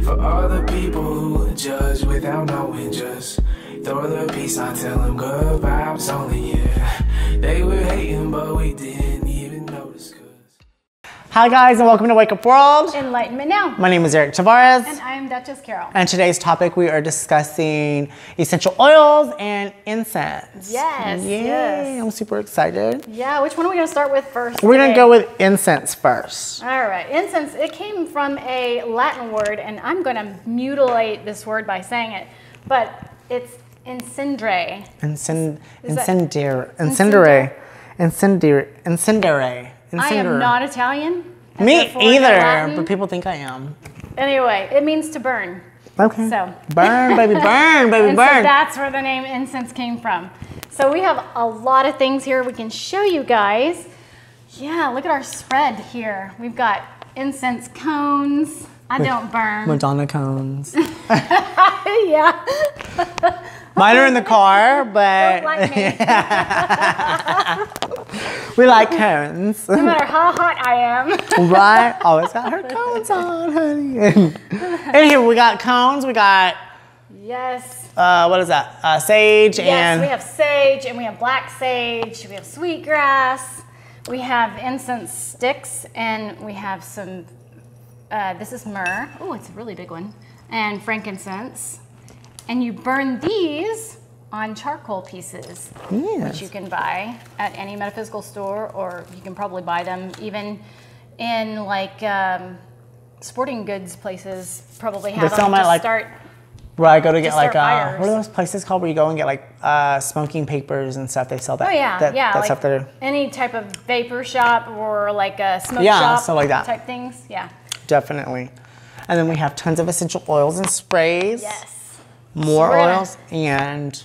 For all the people who judge without knowing, just throw the peace on, tell them good vibes only, yeah. They were hating, but we didn't even notice. Hi guys, and welcome to Wake Up World. Enlightenment Now. My name is Erik Tavarez. And I am Duchess Carol. And today's topic, we are discussing essential oils and incense. Yes, Yay, yes. I'm super excited. Yeah, which one are we going to start with first? We're going to go with incense first. All right, incense, it came from a Latin word, and I'm going to mutilate this word by saying it, but it's incendere. Incendere. I am not Italian. Me either, but people think I am. Anyway, it means to burn. Okay. So burn, baby, burn, baby, and burn. so that's where the name incense came from. So we have a lot of things here we can show you guys. Yeah, look at our spread here. We've got incense cones. I don't burn. Madonna cones. Yeah. Mine are in the car, but Don't like me. we like cones. No matter how hot I am. Right? Always got her cones on, honey. And here we got cones. We got, Yes. what is that? Sage Yes, and... we have sage and we have black sage. We have sweetgrass. We have incense sticks and we have some, this is myrrh. Oh, it's a really big one. And frankincense. And you burn these on charcoal pieces, which you can buy at any metaphysical store, or you can probably buy them even in like sporting goods places. Probably have them to start. Where I go to get like, what fires. are those places called where you go and get like smoking papers and stuff? They sell that. Oh yeah, that like stuff there. any type of vapor shop or like a smoke Yeah, shop stuff like that. type things. Yeah. Definitely. And then we have tons of essential oils and sprays. Yes. More oils and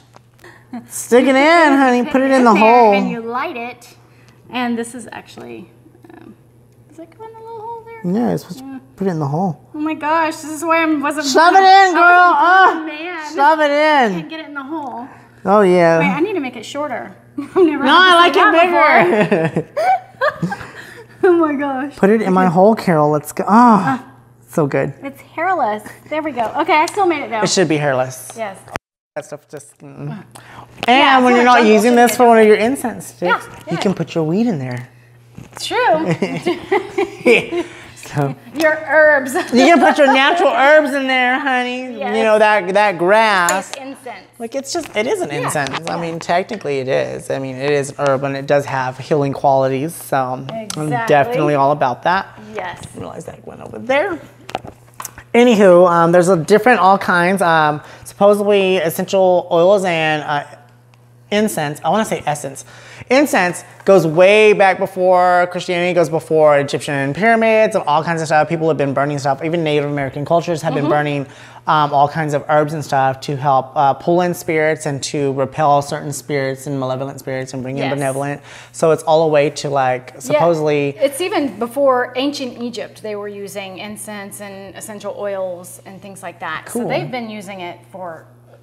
stick it in, honey. Put it in the hole. And you light it. And this is actually, does it go in the little hole there? Yeah, it's supposed to put it in the hole. Oh my gosh, this is why I wasn't. Shove it in, girl. Oh man. Shove it in. Can't get it in the hole. Oh yeah. Wait, I need to make it shorter. I've never. No, I like it bigger. Oh my gosh. Put it in my hole, Carol. Let's go. Oh, so good. It's hairless. There we go. Okay, I still made it though. It should be hairless. Yes. That stuff just. And Yeah, when so you're not jungle using should this be for one of your incense sticks, Yeah, you yeah. can put your weed in there. It's true. So Your herbs. you can put your natural herbs in there, honey. Yes. You know that grass. It's incense. Like it is an incense. I mean, technically it is. I mean, it is an herb and it does have healing qualities. So I'm definitely all about that. Yes. I realized that went over there. Anywho, there's all kinds. Supposedly essential oils and incense. I want to say essence. Incense goes way back before Christianity, goes before Egyptian pyramids and all kinds of stuff. People have been burning stuff. Even Native American cultures have been burning all kinds of herbs and stuff to help pull in spirits and to repel certain spirits and malevolent spirits and bring in benevolent. So it's all a way to like supposedly. Yeah, it's even before ancient Egypt. They were using incense and essential oils and things like that. Cool. So they've been using it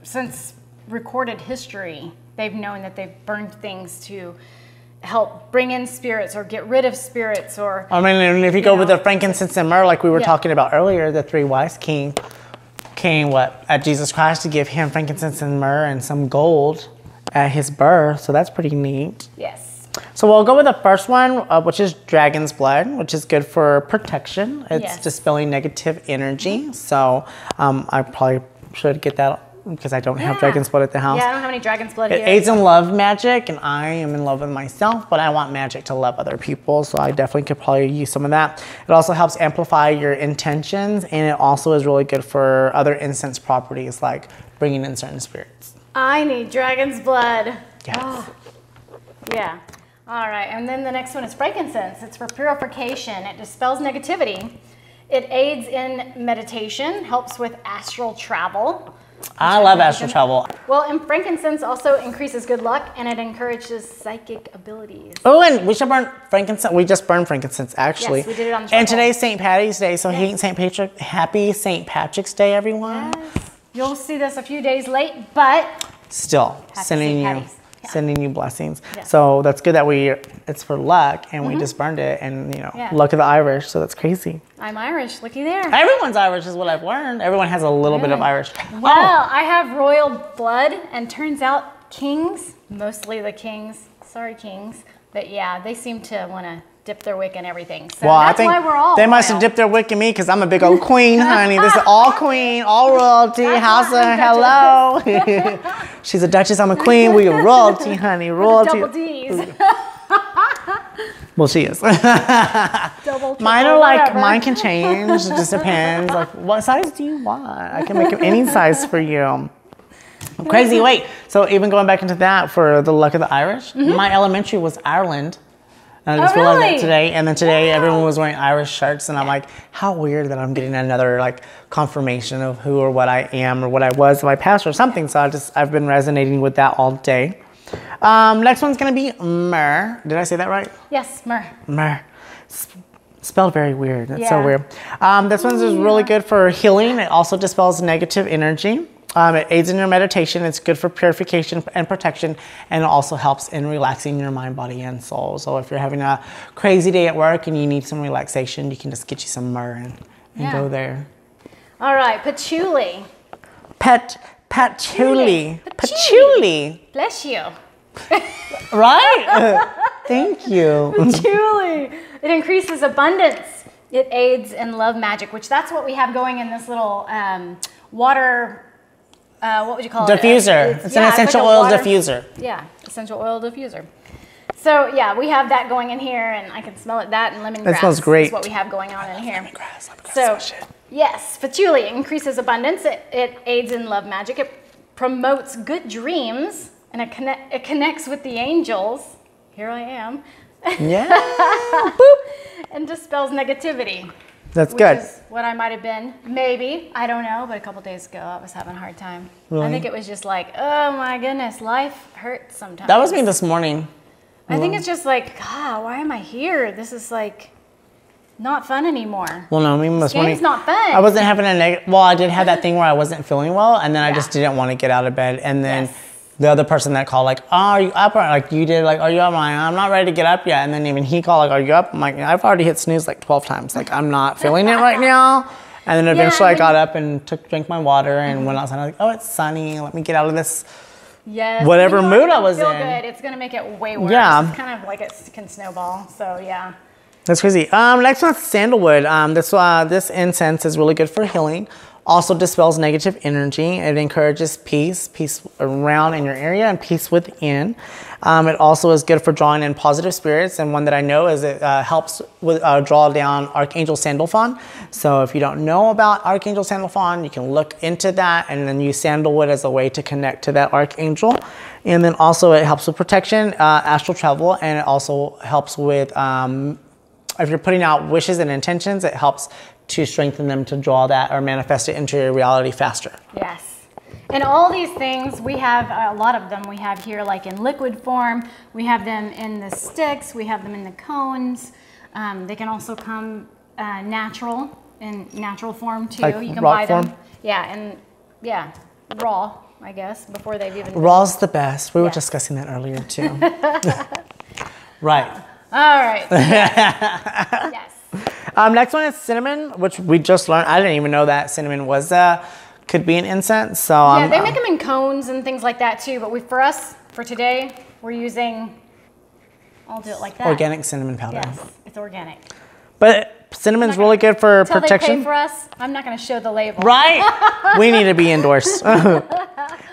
since recorded history. They've known that they've burned things to help bring in spirits or get rid of spirits or. I mean, and if you go with the frankincense and myrrh, like we were talking about earlier, the three wise came at Jesus Christ to give him frankincense and myrrh and some gold at his birth. So that's pretty neat. Yes. So we'll go with the first one, which is dragon's blood, which is good for protection. It's dispelling negative energy. So I probably should get that because I don't have dragon's blood at the house. Yeah, I don't have any dragon's blood here. It aids in love magic, and I am in love with myself, but I want magic to love other people, so I definitely could probably use some of that. It also helps amplify your intentions, and it also is really good for other incense properties, like bringing in certain spirits. I need dragon's blood. Yes. Oh. Yeah. All right, and then the next one is frankincense. It's for purification. It dispels negativity. It aids in meditation, helps with astral travel. I love astral travel. Well, and frankincense also increases good luck, and it encourages psychic abilities. Oh, and we should burn frankincense. We just burned frankincense, actually. Yes, we did it on the And charcoal. today's St. Patty's Day, so happy St. Patrick's Day, everyone. Yes. You'll see this a few days late, but Still, happy sending St. you Patty's. sending you blessings. Yes. So that's good that it's for luck, and we just burned it, and luck of the Irish. So that's crazy. I'm Irish. Looky there. Everyone's Irish is what I've learned. Everyone has a little bit of Irish. Well, I have royal blood, and turns out kings, mostly the kings, sorry kings, but yeah, they seem to want to dip their wick in everything. So Well, that's I think why we're all they must have royal. dipped their wick in me because I'm a big old queen, honey. This is all queen, all royalty, house of hello. She's a duchess, I'm a queen. We are royalty, honey, royalty. Double D's. Well, she is. Double, Mine triple, are like, whatever. mine can change. It just depends. Like, what size do you want? I can make any size for you. Crazy. Wait. So even going back into that for the luck of the Irish, my elementary was Ireland. And I just realized really? that today. And then today everyone was wearing Irish shirts, and I'm like, how weird that I'm getting another like confirmation of who or what I am or what I was in my past or something. So I've been resonating with that all day. Next one's gonna be Myrrh. Did I say that right? Yes, Myrrh. Myrrh. Spelled very weird. That's so Yeah. weird. This one's is really good for healing. It also dispels negative energy. It aids in your meditation. It's good for purification and protection, and it also helps in relaxing your mind, body, and soul. So if you're having a crazy day at work and you need some relaxation, you can just get you some Myrrh and go there. All right, patchouli. Patchouli. Patchouli. Bless you. Right? Thank you. Patchouli. It increases abundance. It aids in love magic, which that's what we have going in this little water, what would you call it? Diffuser. It's an essential like oil water, diffuser. Yeah, essential oil diffuser. So yeah, we have that going in here, and I can smell it. That and lemongrass. It smells great. Is what we have going on in here. Lemongrass. So yes, patchouli increases abundance. It aids in love magic. It promotes good dreams, and it connects with the angels. Here I am. Yeah. And dispels negativity. That's Which good. is what I might have been. Maybe. I don't know. But a couple days ago, I was having a hard time. Really? I think it was just like, oh my goodness, life hurts sometimes. That was me this morning. I think it's just like, God, why am I here? This is like not fun anymore. Well, no, me this morning. Game's not fun. I wasn't having a negative. Well, I did have that thing where I wasn't feeling well, and then I just didn't want to get out of bed. And then the other person that called, like, oh, are you up? Or, like you did, like, are you up? I'm not ready to get up yet. And then even he called, like, are you up? I'm like, I've already hit snooze like 12 times. Like, I'm not feeling it right now. And then eventually I got up and drank my water and went outside. I was like, oh, it's sunny. Let me get out of this. Yes. Whatever When mood you I was feel in. Good, it's gonna make it way worse. Yeah. It's kind of like it can snowball. So yeah. That's crazy. Next one's sandalwood. This incense is really good for healing. Also dispels negative energy. It encourages peace around in your area and peace within. It also is good for drawing in positive spirits. And one that I know is it helps with draw down Archangel Sandalphon. So if you don't know about Archangel Sandalphon, you can look into that and then use sandalwood as a way to connect to that Archangel. And then also it helps with protection, astral travel, and it also helps with if you're putting out wishes and intentions, it helps to strengthen them to draw that or manifest it into your reality faster. Yes. And all these things, we have a lot of them we have here like in liquid form. We have them in the sticks. We have them in the cones. They can also come natural, in natural form too. Like you can raw buy form? them. Yeah, and yeah, raw, I guess, before they've even been. Raw's the best. We were Yes. discussing that earlier too. Right. All right. Yes. Next one is cinnamon, which we just learned. I didn't even know that cinnamon was could be an incense. So Yeah, they make them in cones and things like that too. But for us, for today, we're using. I'll do it like that. organic cinnamon powder. Yes, it's organic. But cinnamon's really good for Until they protection. pay for us, I'm not going to show the label. Right? We need to be endorsed.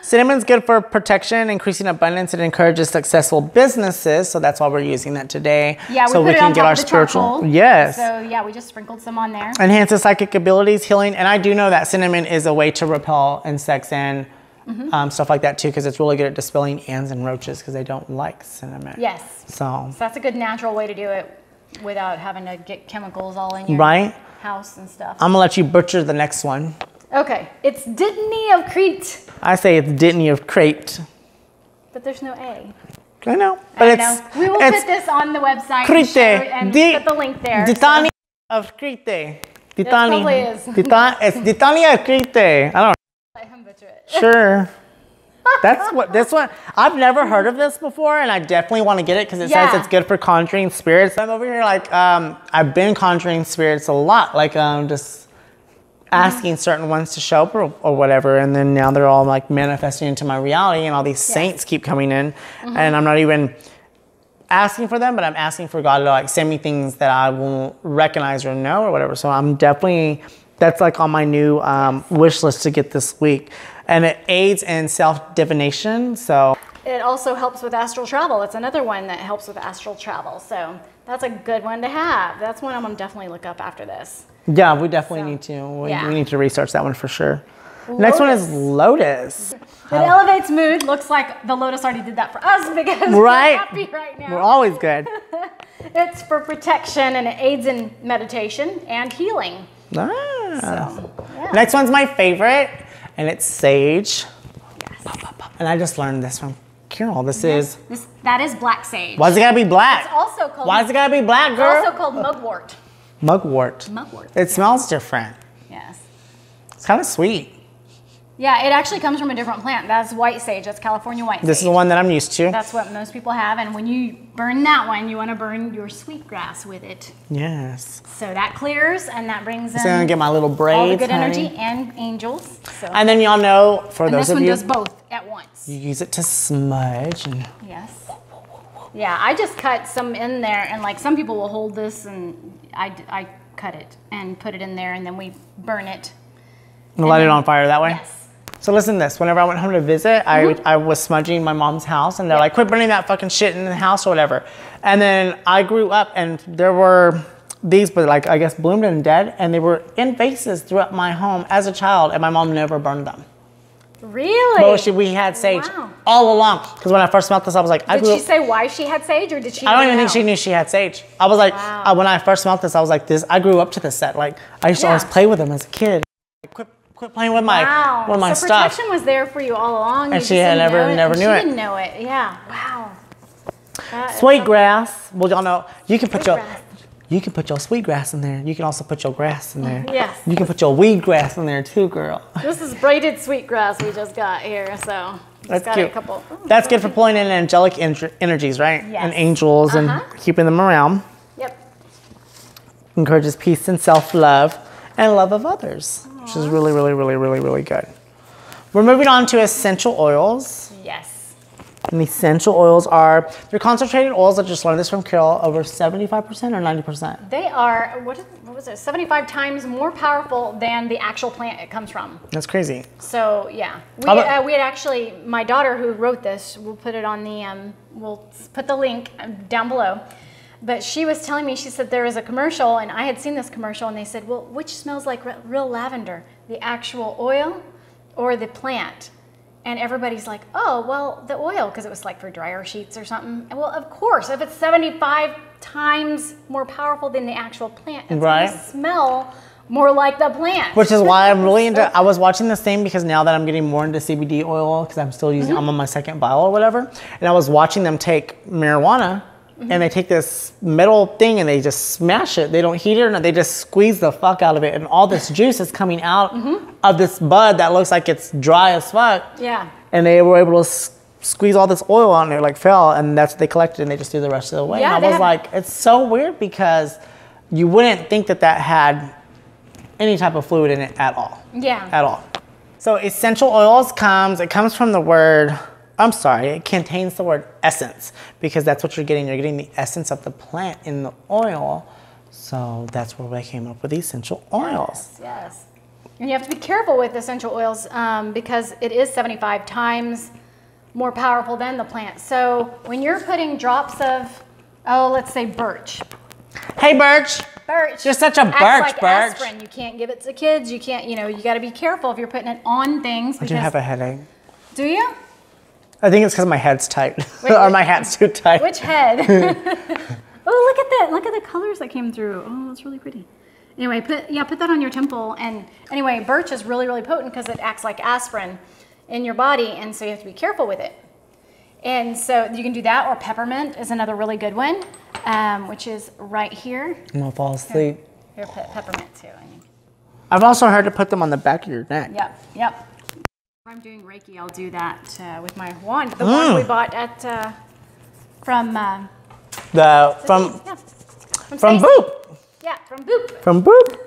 Cinnamon's good for protection, increasing abundance. It encourages successful businesses. So that's why we're using that today. Yeah, we so put we it can on get top our of the spiritual. charcoal. Yes. So yeah, we just sprinkled some on there. Enhances psychic abilities, healing. And I do know that cinnamon is a way to repel insects and stuff like that too, because it's really good at dispelling ants and roaches because they don't like cinnamon. Yes. So that's a good natural way to do it without having to get chemicals all in your right? house and stuff. I'm gonna let you butcher the next one. Okay, it's Dittany of Crete, I say it's Dittany of Crete. but there's no A. I know, but I it's know. We will put this on the website Crete. and put the link there. Dittany of Crete. Dittany. probably is. It's Dittany of Crete. I don't know. Let him butcher it. Sure. That's what this one, I've never heard of this before, and I definitely want to get it because it says it's good for conjuring spirits. I'm over here like, I've been conjuring spirits a lot, like just asking certain ones to show up or whatever, and then now they're all like manifesting into my reality, and all these saints keep coming in, and I'm not even asking for them, but I'm asking for God to like send me things that I won't recognize or know or whatever. So I'm definitely, that's like on my new wish list to get this week. And it aids in self-divination, so. It also helps with astral travel. It's another one that helps with astral travel. So that's a good one to have. That's one I'm gonna definitely look up after this. Yeah, we definitely need to. We need to research that one for sure. Lotus. Next one is Lotus. It elevates mood. Looks like the Lotus already did that for us because we're happy right now. We're always good. It's for protection and it aids in meditation and healing. Ah. So, Next one's my favorite, and it's sage. Yes. And I just learned this from Carol. That is black sage. Why's it gotta be black? It's also called. Why's it gotta be black, girl? It's also called mugwort. Mugwort. Mugwort. It smells different. Yes. It's kind of sweet. Yeah, it actually comes from a different plant. That's white sage. That's California white sage. This is the one that I'm used to. That's what most people have. And when you burn that one, you want to burn your sweetgrass with it. Yes. So that clears and that brings in gonna get my little braids, all the good honey. energy and angels. So. And then y'all know, for those of you, this one does both at once. You use it to smudge. And yes. Yeah, I just cut some in there, and like some people will hold this, and I cut it and put it in there, and then we burn it. And light it on fire that way? Yes. So listen to this. Whenever I went home to visit, I was smudging my mom's house, and they're like, quit burning that fucking shit in the house or whatever. And then I grew up, and there were these, but like, I guess bloomed and dead, and they were in vases throughout my home as a child, and my mom never burned them. Really? But we had sage all along. Because when I first smelled this, I was like, Did she say why she had sage, or did she? I don't even think she knew she had sage. I was like, when I first smelled this, I was like, I grew up to this set. Like, I used to always play with them as a kid. Quit playing with my So stuff. protection was there for you all along. And she had never knew it. She didn't know it. Yeah. Wow. Sweetgrass. Well, y'all know you can put your sweetgrass in there. You can also put your grass in there. Yes. You can put your weed grass in there too, girl. This is braided sweetgrass we just got here, so that's got cute. A couple. That's good for pulling in angelic energies, right? Yes. And angels and keeping them around. Yep. Encourages peace and self-love and love of others, which is really, really, really, really, really good. We're moving on to essential oils. Yes. And essential oils they're concentrated oils. I just learned this from Carol, over 75% or 90%. They are, what was it, 75 times more powerful than the actual plant it comes from. That's crazy. So, yeah. We had actually, my daughter who wrote this, we'll put it on the, we'll put the link down below. But she was telling me, she said there was a commercial, and I had seen this commercial, and they said, well, which smells like real lavender? The actual oil or the plant? And everybody's like, oh, well, the oil, because it was like for dryer sheets or something. And well, of course, if it's 75 times more powerful than the actual plant, it's going to smell more like the plant. Which is why I'm really into, I was watching this thing because now that I'm getting more into CBD oil, because I'm still using, I'm on my second vial or whatever, and I was watching them take marijuana, and they take this metal thing and they just smash it. They don't heat it or not. They just squeeze the fuck out of it. And all this juice is coming out of this bud that looks like it's dry as fuck. Yeah. And they were able to squeeze all this oil on there, like fell, and that's what they collected, and they just threw the rest of it away. Yeah, and I was like, it's so weird because you wouldn't think that that had any type of fluid in it at all. Yeah. At all. So essential oils it comes from the word, it contains the word essence, because that's what you're getting. You're getting the essence of the plant in the oil. So that's where they came up with essential oils. Yes. And you have to be careful with essential oils because it is 75 times more powerful than the plant. So when you're putting drops of, let's say birch. Hey, birch. Birch. You're such a birch, like birch. Aspirin. You can't give it to kids. You can't, you got to be careful if you're putting it on things. I do have a headache. Do you? I think it's because my head's tight. Or my hat's too tight. Which head? Oh, look at that. Look at the colors that came through. Oh, that's really pretty. Anyway, put that on your temple. And anyway, birch is really, really potent because it acts like aspirin in your body. And so you have to be careful with it. And so you can do that, or peppermint is another really good one, which is right here. I'm going to fall asleep. Here, put peppermint too, I think. I've also heard to put them on the back of your neck. Yep, yep. I'm doing Reiki, I'll do that with my wand. The wand we bought at from Boop. Yeah, from Boop. From Boop.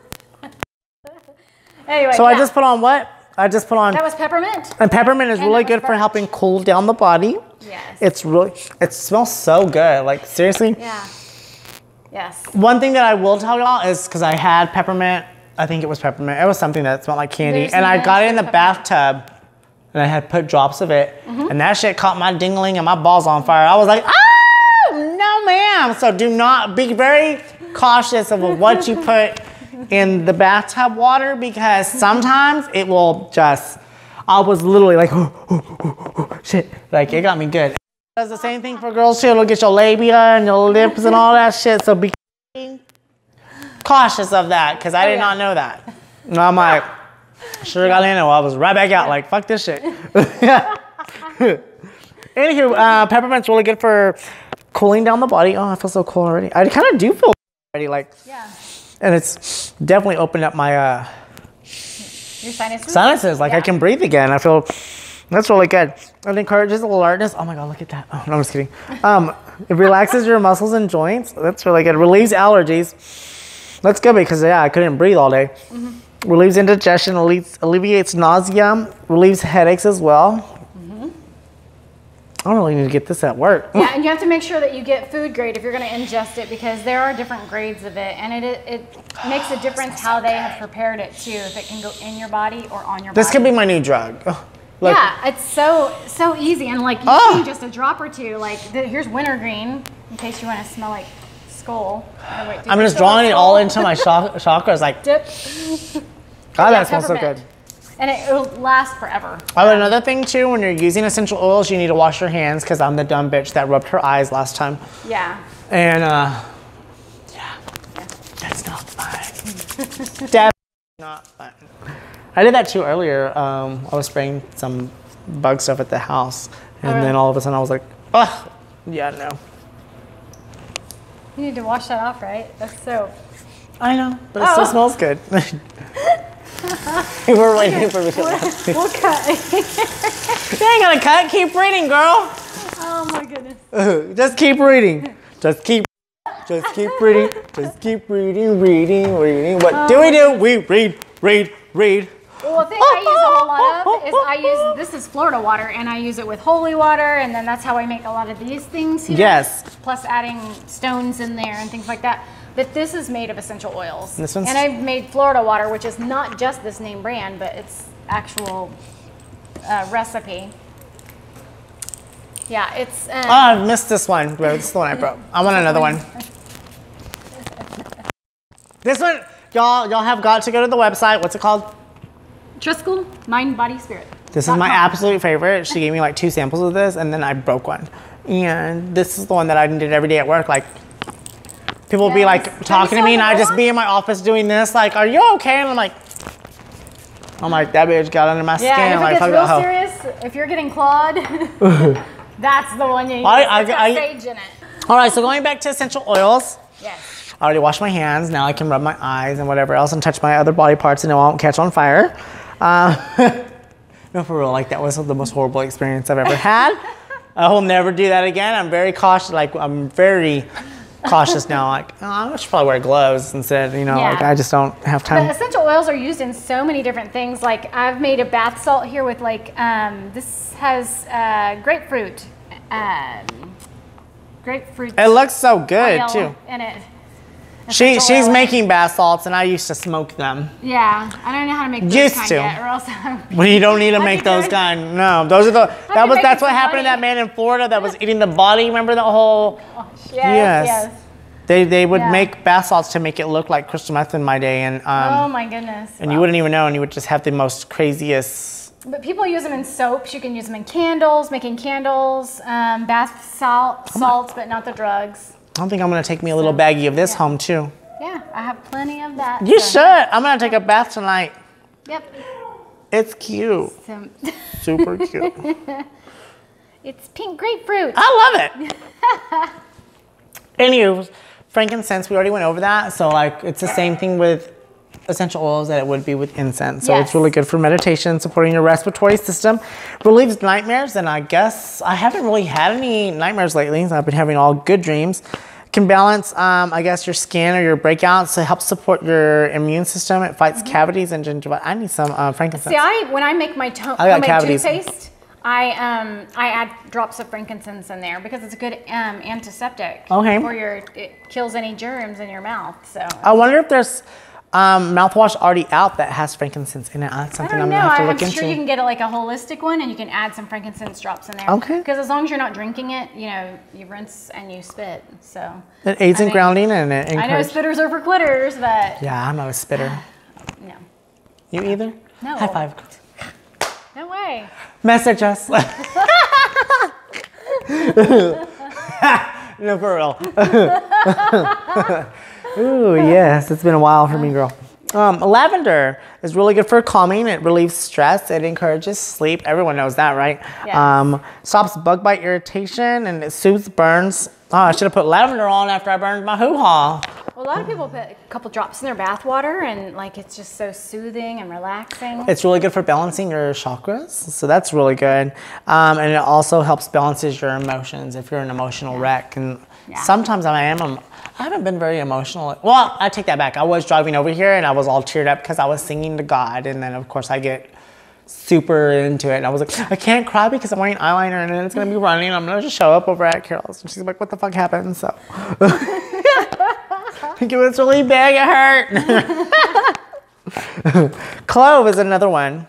Anyway, so I just put on what? I just put on. That was peppermint. And peppermint is really good for helping cool down the body. Yes. It's really. It smells so good. Like seriously. Yeah. Yes. One thing that I will tell y'all is because I had peppermint. I think it was peppermint. It was something that smelled like candy, and I got it in the bathtub. And I had put drops of it, and that shit caught my dingling and my balls on fire. I was like, oh, no ma'am. So do not, be very cautious of what you put in the bathtub water because sometimes it will just, I was literally like, shit. Like it got me good. It does the same thing for girls too. It'll get your labia and your lips and all that shit. So be cautious of that because I did not know that. And I'm like, sure got in and I was right back out like, fuck this shit. Anywho, peppermint's really good for cooling down the body. Oh, I feel so cool already. I kind of do feel already like. Yeah. And it's definitely opened up my your sinuses. Sinuses, like I can breathe again. I feel that's really good. It encourages alertness. Oh my god, look at that. Oh no, I'm just kidding. It relaxes your muscles and joints. That's really good. Relieves allergies. That's good because I couldn't breathe all day. Relieves indigestion, alleviates nausea, relieves headaches as well. I don't really need to get this at work. Yeah, and you have to make sure that you get food grade if you're going to ingest it because there are different grades of it, and it makes a difference how they have prepared it too, if it can go in your body or on your body. This could be my new drug. Look. Yeah, it's so easy, and like you see just a drop or two. Like here's wintergreen, in case you want to smell like skull. Oh, wait, I'm just drawing it all into my chakras, like. Dip. God, that smells so good. And it will last forever. Oh, another thing too, when you're using essential oils, you need to wash your hands because I'm the dumb bitch that rubbed her eyes last time. Yeah. And that's not fun. Definitely not fun. I did that too earlier. I was spraying some bug stuff at the house, and then all of a sudden I was like, ugh, yeah, no. You need to wash that off, right? That's soap. I know, but it still smells good. We're waiting for me to laugh. We'll cut. You ain't gonna cut. Keep reading, girl. Oh my goodness. Just keep reading. Just keep reading. Just keep reading. What do? We read. Well, the thing I use a whole lot of is this is Florida water, and I use it with holy water, and then that's how I make a lot of these things here. Yes. Plus adding stones in there and things like that. But this is made of essential oils. And I've made Florida water, which is not just this name brand, but it's actual recipe. Yeah, it's... oh, I missed this one. This is the one I broke. I want another one. This one, y'all have got to go to the website. What's it called? Triskel, Mind, Body, Spirit. This is my absolute favorite. She gave me like 2 samples of this, and then I broke one. And this is the one that I did every day at work. Like, people would be like talking to me, and I'd just be in my office doing this, like, are you okay? And I'm like, that bitch got under my skin. Yeah, if like, it gets real serious, if you're getting clawed, that's the one you use. It's got sage in it. All right, so going back to essential oils. Yes. I already washed my hands. Now I can rub my eyes and whatever else and touch my other body parts and it won't catch on fire. No, for real, like that was the most horrible experience I've ever had. I will never do that again. I'm very cautious. Like I'm very cautious now. Like I should probably wear gloves instead. You know, like I just don't have time. But essential oils are used in so many different things. Like I've made a bath salt here with like this has grapefruit. Grapefruit. It looks so good too. In it. She's making bath salts, and I used to smoke them. Yeah, I don't know how to make those kind yet, or else. Well, you don't need to make those kind. No, those are the. That's what happened to that man in Florida that was eating the body. Remember the whole? Yes. They would make bath salts to make it look like crystal meth in my day, and oh my goodness. And you wouldn't even know, and you would just have the most craziest. But people use them in soaps. You can use them in candles, making candles, bath salts, but not the drugs. I don't think I'm gonna take me a little baggie of this home too. Yeah, I have plenty of that. You should. I'm gonna take a bath tonight. Yep. It's cute. Super cute. It's pink grapefruit. I love it. Anywho, frankincense, we already went over that. So like, it's the same thing with essential oils that it would be with incense. So Yes. it's really good for meditation, supporting your respiratory system, relieves nightmares, and I guess I haven't really had any nightmares lately. I've been having all good dreams. Can balance, I guess, your skin or your breakouts. It helps support your immune system. It fights cavities and gingivitis. I need some frankincense. See, when I make my homemade toothpaste, I add drops of frankincense in there because it's a good antiseptic. Okay. It kills any germs in your mouth. So I wonder if there's mouthwash already out that has frankincense in it. That's something I'm gonna have to look into. I'm sure you can get like a holistic one, and you can add some frankincense drops in there. Okay. Because as long as you're not drinking it, you know, you rinse and you spit. So it aids in grounding and it I know spitters are for quitters, but yeah, I'm not a spitter. No. You either? No. High five. No way. Message us. No, for real. Ooh, yes. It's been a while for me, girl. Lavender is really good for calming. It relieves stress. It encourages sleep. Everyone knows that, right? Yes. Stops bug bite irritation and it soothes burns. Oh, I should have put lavender on after I burned my hoo-ha. Well, a lot of people put a couple drops in their bath water, and like it's just so soothing and relaxing. It's really good for balancing your chakras, so that's really good. And it also helps balances your emotions if you're an emotional wreck. And sometimes I haven't been very emotional. Well, I take that back. I was driving over here and I was all teared up because I was singing to God, and then of course I get super into it. And I was like, I can't cry because I'm wearing eyeliner and then it's gonna be running. I'm gonna just show up over at Carol's. And she's like, what the fuck happened? So. It was really big, it hurt. Clove is another one.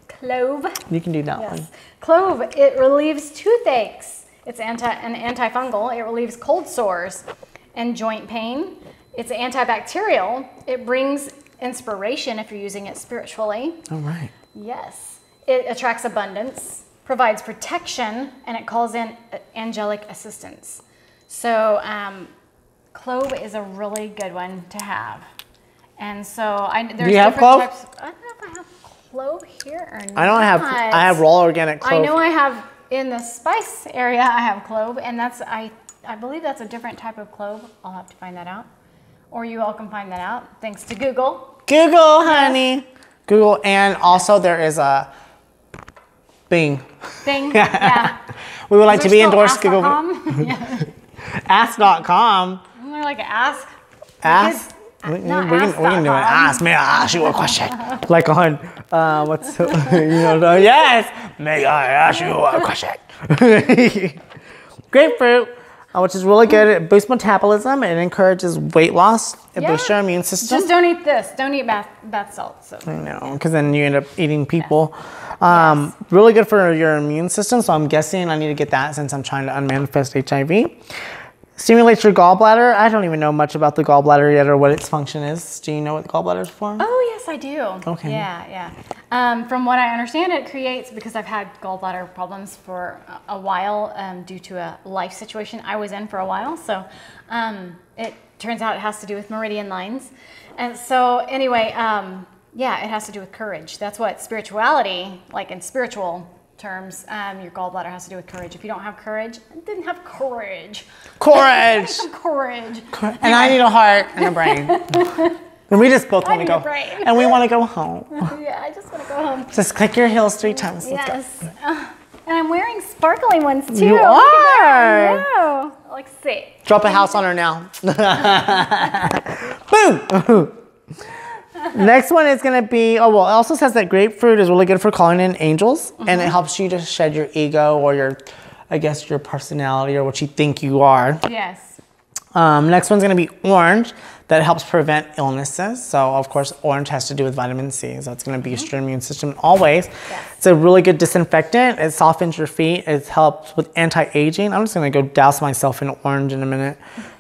Clove. You can do that one. Clove, it relieves toothaches. It's an antifungal. It relieves cold sores and joint pain. It's antibacterial. It brings inspiration if you're using it spiritually. All right. Yes. It attracts abundance, provides protection, and it calls in angelic assistance. So, clove is a really good one to have. And so there's you have different clove? types. I don't know if I have clove here or not. I have raw organic clove. I know I have in the spice area I have clove, and that's I believe that's a different type of clove. I'll have to find that out. Or you all can find that out thanks to Google. Google, honey. Google, and also there is a Bing. Bing, yeah. We would like to be endorsed Google. Yeah. Ask.com. They're like ask. Ask? We can do it. Ask. May I ask you a question? Like on, yes. May I ask you a question? Grapefruit, which is really good. It boosts metabolism. It encourages weight loss. It boosts your immune system. Just don't eat this. Don't eat bath salt. So. I know, because then you end up eating people. Really good for your immune system. So I'm guessing I need to get that since I'm trying to unmanifest HIV. Stimulates your gallbladder. I don't even know much about the gallbladder yet or what its function is. Do you know what the gallbladder is for? Oh, yes, I do. Okay. Yeah. From what I understand, it creates, because I've had gallbladder problems for a while due to a life situation I was in for a while. So it turns out it has to do with meridian lines. And so anyway, yeah, it has to do with courage. That's what spirituality, like in spiritual terms, your gallbladder has to do with courage. If you don't have courage, I didn't have courage. Courage. Courage. And I need a heart and a brain. And we just both want to go. And we want to go home. Yeah, I just want to go home. Just click your heels 3 times. Yes. And I'm wearing sparkling ones too. You are. No. Let's see. Drop a house on her now. Boom. Next one is going to be, it also says that grapefruit is really good for calling in angels. And it helps you to shed your ego or your personality or what you think you are. Yes. Next one's going to be orange. That helps prevent illnesses. So, of course, orange has to do with vitamin C. So, it's going to boost your immune system always. Yes. It's a really good disinfectant. It softens your feet. It helps with anti-aging. I'm just going to go douse myself in orange in a minute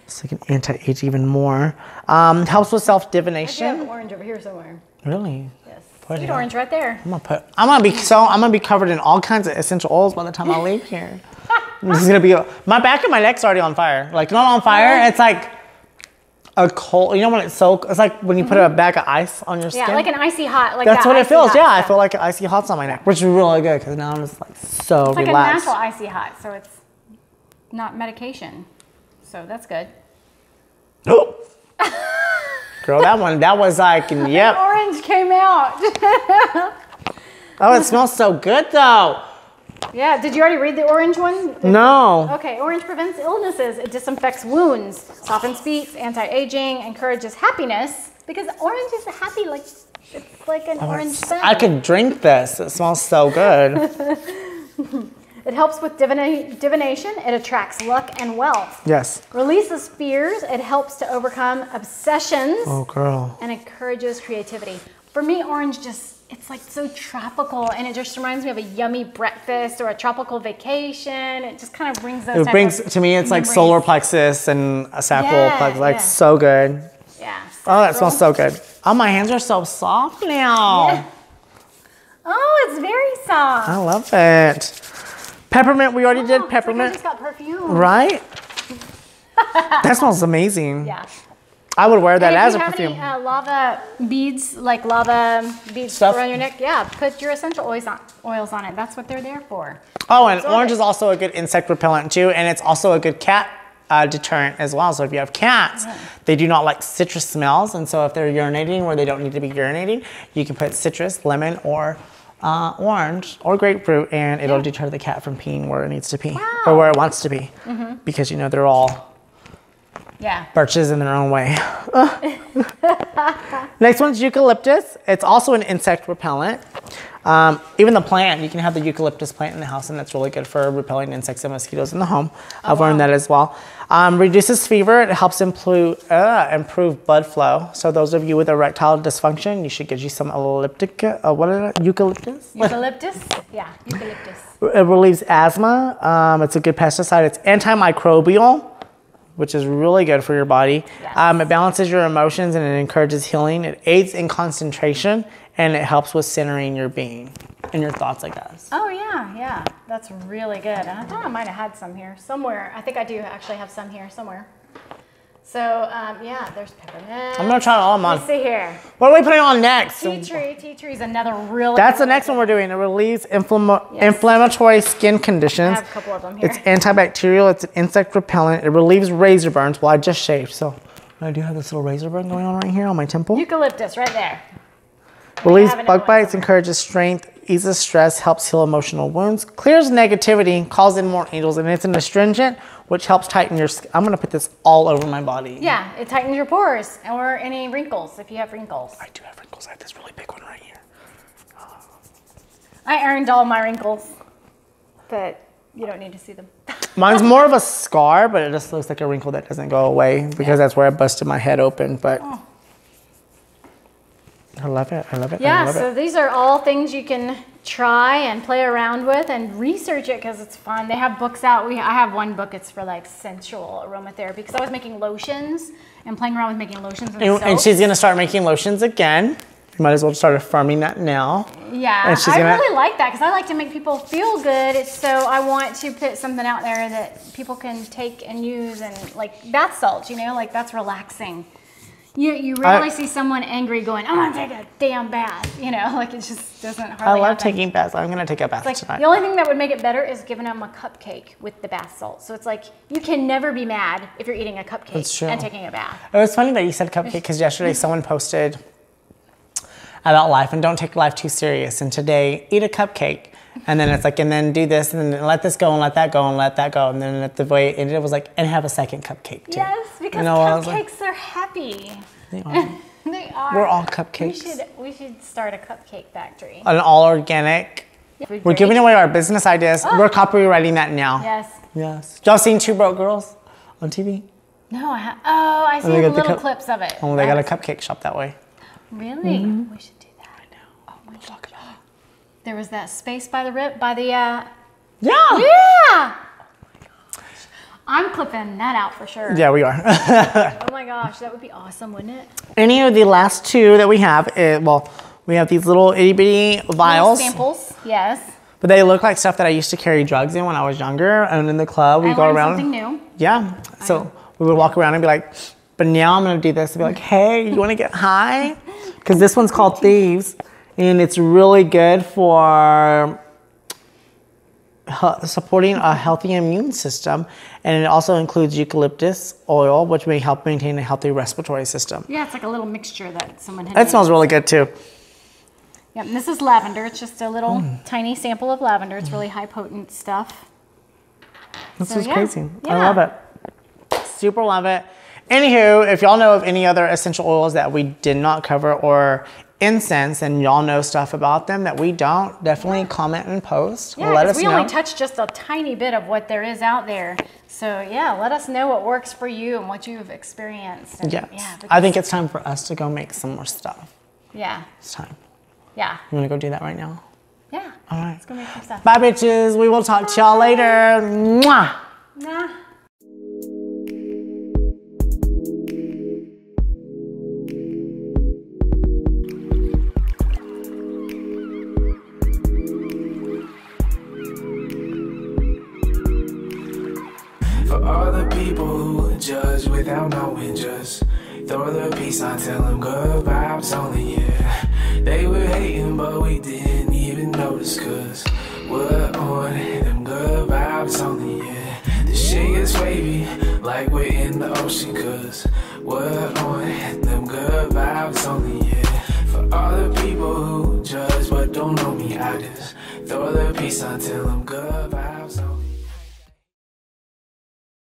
so I can anti-age even more. Helps with self-divination. I have orange over here somewhere. Really? Yes. Put Sweet orange right there. I'm gonna be covered in all kinds of essential oils by the time I leave here. This is gonna be my back and my neck's already on fire. Like not on fire. It's like a cold. You know when it's like when you put a bag of ice on your skin. Yeah, like an icy hot. Like that's what it feels. Yeah, I stuff. feel like icy hot's on my neck, which is really good because now I'm just like so it's like relaxed. a natural icy hot, so it's not medication. So that's good. Oh. Girl, that was like, yep. Orange came out. Oh, it smells so good though. Yeah, did you already read the orange one? No. Okay, orange prevents illnesses. It disinfects wounds, softens feet, anti-aging, encourages happiness. Because orange is happy, like it's like an orange scent. I could drink this. It smells so good. It helps with divination. It attracts luck and wealth. Yes. Releases fears. It helps to overcome obsessions. Oh, girl. And encourages creativity. For me, orange it's like so tropical, and it just reminds me of a yummy breakfast or a tropical vacation. It just kind of brings those to me, it's like memories. solar plexus and a sacral plexus. Like, so good. Yeah. Oh, that smells so good. Oh, my hands are so soft now. Yeah. Oh, it's very soft. I love it. Peppermint, we already did peppermint. It's like I just got perfume. Right? That smells amazing. Yeah. I would wear that as a perfume. perfume. If you have any lava beads, like lava beads Stuff? around your neck, yeah, put your essential oils on it. That's what they're there for. Oh, and orange is also a good insect repellent too, and it's also a good cat deterrent as well. So if you have cats, they do not like citrus smells, and so if they're urinating where they don't need to be urinating, you can put citrus, lemon, or orange or grapefruit, and it'll deter the cat from peeing where it needs to pee or where it wants to be, because they're all birches in their own way. Next one's eucalyptus. It's also an insect repellent. Even the plant, you can have the eucalyptus plant in the house, and that's really good for repelling insects and mosquitoes in the home. I've learned that as well. Reduces fever. It helps improve blood flow. So those of you with erectile dysfunction, you should get you some eucalyptus? Eucalyptus? Yeah, eucalyptus. It relieves asthma. It's a good pesticide. It's antimicrobial, which is really good for your body. Yes. It balances your emotions and it encourages healing. It aids in concentration, and it helps with centering your being and your thoughts, I guess. Oh, yeah. That's really good. And I thought I might have had some here somewhere. I think I do actually have some here somewhere. So, there's peppermint. I'm going to try it all on. Let's see here. What are we putting on next? Tea tree is another really That's the next one we're doing. It relieves inflammatory skin conditions. I have a couple of them here. It's antibacterial. It's an insect repellent. It relieves razor burns. Well, I just shaved, so I do have this little razor burn going on right here on my temple. Eucalyptus right there. Relieves bug bites, encourages strength, eases stress, helps heal emotional wounds, clears negativity, calls in more angels, and it's an astringent, which helps tighten your skin. I'm going to put this all over my body. Yeah, it tightens your pores or any wrinkles if you have wrinkles. I do have wrinkles. I have this really big one right here. I earned all my wrinkles, but you don't need to see them. Mine's more of a scar, but it just looks like a wrinkle that doesn't go away because that's where I busted my head open. But I love it. Yeah, so these are all things you can try and play around with and research it because it's fun. They have books out. I have one book. It's for like sensual aromatherapy because I was making lotions and playing around with making lotions and she's going to start making lotions again. You might as well start affirming that now. Yeah, I really like that because I like to make people feel good. So I want to put something out there that people can take and use, and like bath salts, like that's relaxing. You rarely see someone angry going, I want to take a damn bath. Like it just doesn't hardly I love happen. taking baths. I'm going to take a bath tonight. The only thing that would make it better is giving them a cupcake with the bath salt. So it's like you can never be mad if you're eating a cupcake and taking a bath. It was funny that you said cupcake because yesterday someone posted about life and don't take life too serious. And today, eat a cupcake. And then it's like, and then do this, and then let this go, and let that go, and let that go. And then at the way it ended, it was like, and have a second cupcake too. Yes, because cupcakes are happy. They are. They are. We're all cupcakes. We should start a cupcake factory. An all organic. Yeah. We're giving away our business ideas. Oh. We're copywriting that now. Yes. Y'all seen Two Broke Girls on TV? No, I see little clips of it. Oh, they got a cupcake shop that way. Really? Mm-hmm. We should do that. I know. Oh my God. There was that space by the Yeah. Oh my gosh. I'm clipping that out for sure. Yeah, we are. Oh my gosh, that would be awesome, wouldn't it? Any of the last two that we have, we have these little itty bitty vials. Little samples, yes. But they look like stuff that I used to carry drugs in when I was younger, and in the club we go around. Something new. Yeah. So we would walk around and be like, but now I'm gonna do this and be like, hey, you wanna get high? Because this one's called Thieves. And it's really good for supporting a healthy immune system, and it also includes eucalyptus oil, which may help maintain a healthy respiratory system. Yeah, it's like a little mixture that someone had It made. smells really good too. Yep, and this is lavender. It's just a little tiny sample of lavender. It's really high potent stuff. This So, is yeah. crazy. I Yeah. love it. Super love it. Anywho, if y'all know of any other essential oils that we did not cover, or incense, and y'all know stuff about them that we don't, definitely comment and post. Yeah, Let 'cause us we know. only touched just a tiny bit of what there is out there. So yeah, let us know what works for you and what you've experienced. And, Yes. Yeah, I think it's time for us to go make some more stuff. yeah, It's time. yeah, You want to go do that right now? yeah. All right. Let's go make some stuff. Bye, bitches. We will talk to y'all later. Mwah. Nah. For all the people who judge without knowing, just throw the peace on, tell them good vibes only, yeah. They were hating, but we didn't even notice, cause we're on them good vibes only, yeah. The shit gets wavy, like we're in the ocean, cause we're on them good vibes only, yeah. For all the people who judge but don't know me, I just throw the peace on, tell them good vibes only.